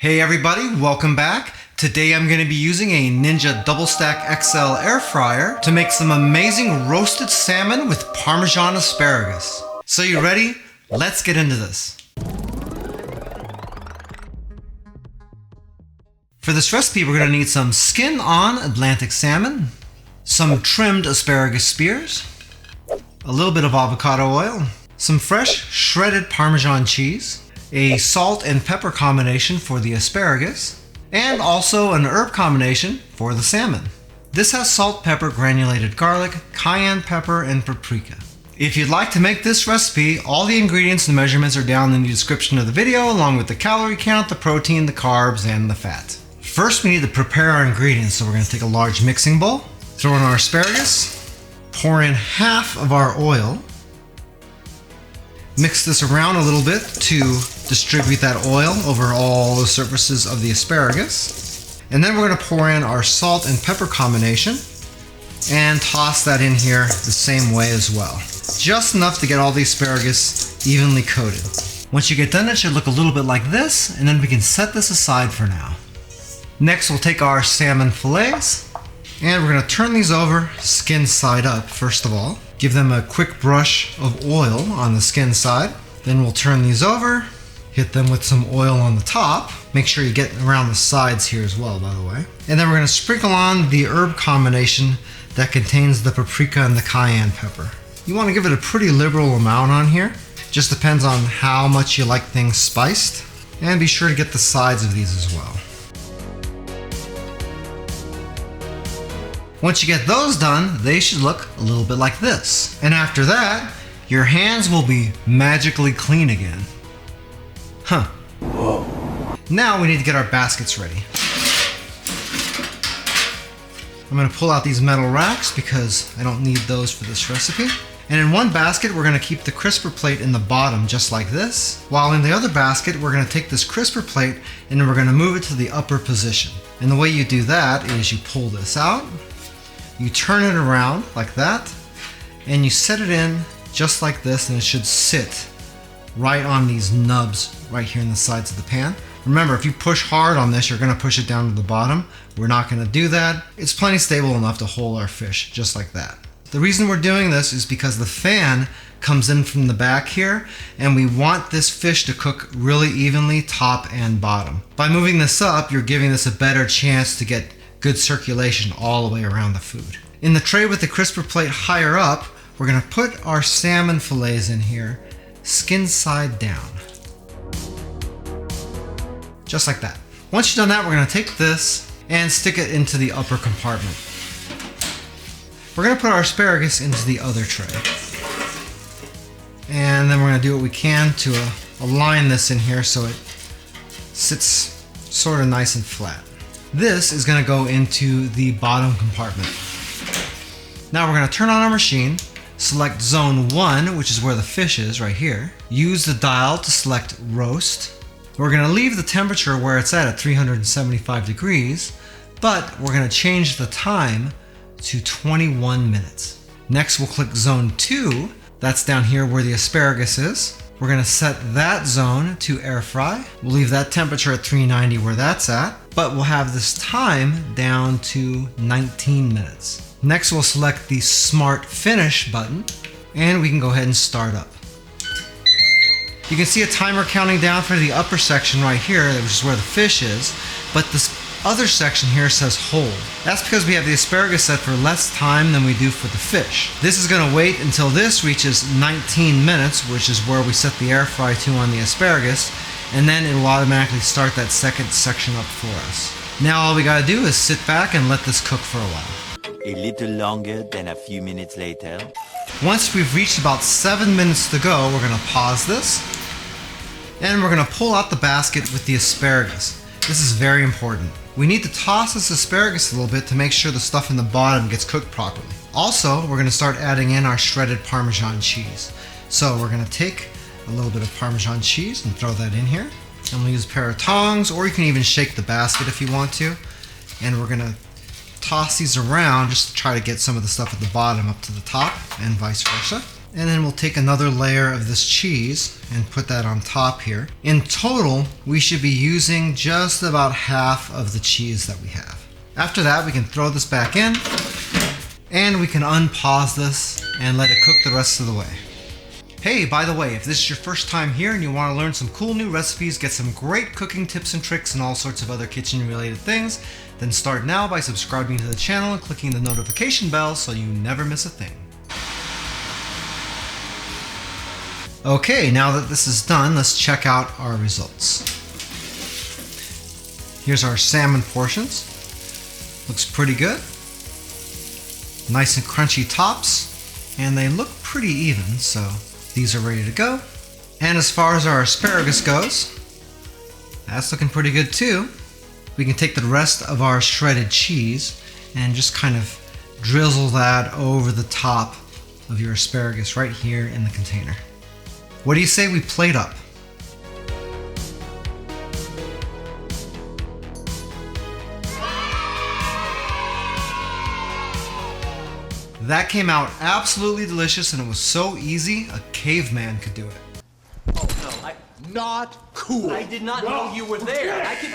Hey everybody, welcome back. Today I'm going to be using a Ninja Double Stack XL air fryer to make some amazing roasted salmon with Parmesan asparagus. So you ready? Let's get into this. For this recipe we're going to need some skin-on Atlantic salmon, some trimmed asparagus spears, a little bit of avocado oil, some fresh shredded Parmesan cheese, a salt and pepper combination for the asparagus, and also an herb combination for the salmon. This has salt, pepper, granulated garlic, cayenne pepper, and paprika. If you'd like to make this recipe, all the ingredients and measurements are down in the description of the video, along with the calorie count, the protein, the carbs, and the fat. First, we need to prepare our ingredients, so we're going to take a large mixing bowl, throw in our asparagus, pour in half of our oil, mix this around a little bit to distribute that oil over all the surfaces of the asparagus. And then we're going to pour in our salt and pepper combination and toss that in here the same way as well. Just enough to get all the asparagus evenly coated. Once you get done, it should look a little bit like this, and then we can set this aside for now. Next, we'll take our salmon fillets and we're going to turn these over skin side up first of all. Give them a quick brush of oil on the skin side. Then we'll turn these over, hit them with some oil on the top. Make sure you get around the sides here as well, by the way. And then we're going to sprinkle on the herb combination that contains the paprika and the cayenne pepper. You want to give it a pretty liberal amount on here. Just depends on how much you like things spiced. And be sure to get the sides of these as well. Once you get those done, they should look a little bit like this. And after that, your hands will be magically clean again. Huh. Whoa. Now we need to get our baskets ready. I'm going to pull out these metal racks because I don't need those for this recipe. And in one basket, we're going to keep the crisper plate in the bottom just like this. While in the other basket, we're going to take this crisper plate and we're going to move it to the upper position. And the way you do that is you pull this out. You turn it around like that, and you set it in just like this, and it should sit right on these nubs right here in the sides of the pan. Remember, if you push hard on this, you're going to push it down to the bottom. We're not going to do that. It's plenty stable enough to hold our fish just like that. The reason we're doing this is because the fan comes in from the back here, and we want this fish to cook really evenly top and bottom. By moving this up, you're giving this a better chance to get good circulation all the way around the food. In the tray with the crisper plate higher up, we're going to put our salmon fillets in here, skin side down. Just like that. Once you've done that, we're going to take this and stick it into the upper compartment. We're going to put our asparagus into the other tray. And then we're going to do what we can to align this in here so it sits sort of nice and flat. This is going to go into the bottom compartment. Now we're going to turn on our machine, select zone 1, which is where the fish is right here. Use the dial to select roast. We're going to leave the temperature where it's at 375 degrees, but we're going to change the time to 21 minutes. Next we'll click zone 2. That's down here where the asparagus is. We're going to set that zone to air fry. We'll leave that temperature at 390 where that's at, but we'll have this time down to 19 minutes. Next, we'll select the Smart Finish button, and we can go ahead and start up. You can see a timer counting down for the upper section right here, which is where the fish is, but this other section here says hold. That's because we have the asparagus set for less time than we do for the fish. This is going to wait until this reaches 19 minutes, which is where we set the air fry to on the asparagus, and then it will automatically start that second section up for us. Now all we got to do is sit back and let this cook for a while. A little longer than a few minutes later. Once we've reached about 7 minutes to go, we're going to pause this, and we're going to pull out the basket with the asparagus. This is very important. We need to toss this asparagus a little bit to make sure the stuff in the bottom gets cooked properly. Also, we're going to start adding in our shredded Parmesan cheese. So we're going to take a little bit of Parmesan cheese and throw that in here. And we'll use a pair of tongs, or you can even shake the basket if you want to. And we're going to toss these around just to try to get some of the stuff at the bottom up to the top, and vice versa. And then we'll take another layer of this cheese and put that on top here. In total, we should be using just about half of the cheese that we have. After that, we can throw this back in and we can unpause this and let it cook the rest of the way. Hey, by the way, if this is your first time here and you want to learn some cool new recipes, get some great cooking tips and tricks and all sorts of other kitchen related things, then start now by subscribing to the channel and clicking the notification bell so you never miss a thing. Okay, now that this is done, let's check out our results. Here's our salmon portions. Looks pretty good. Nice and crunchy tops, and they look pretty even, so these are ready to go. And as far as our asparagus goes, that's looking pretty good too. We can take the rest of our shredded cheese and just kind of drizzle that over the top of your asparagus right here in the container. What do you say we plate up? That came out absolutely delicious, and it was so easy, a caveman could do it. Oh no, not cool. I did not know you were there. I can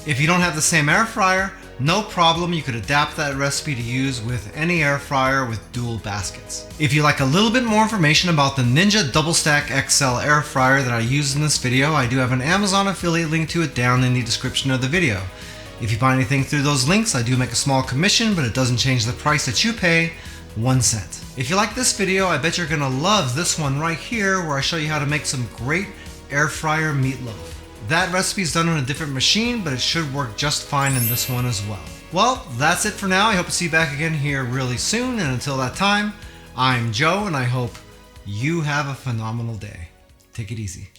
If you don't have the same air fryer, no problem, you could adapt that recipe to use with any air fryer with dual baskets. If you'd like a little bit more information about the Ninja Double Stack XL air fryer that I used in this video, I do have an Amazon affiliate link to it down in the description of the video. If you buy anything through those links, I do make a small commission, but it doesn't change the price that you pay, 1 cent. If you like this video, I bet you're gonna love this one right here where I show you how to make some great air fryer meatloaf. That recipe is done on a different machine, but it should work just fine in this one as well. Well, that's it for now. I hope to see you back again here really soon, and until that time, I'm Joe, and I hope you have a phenomenal day. Take it easy.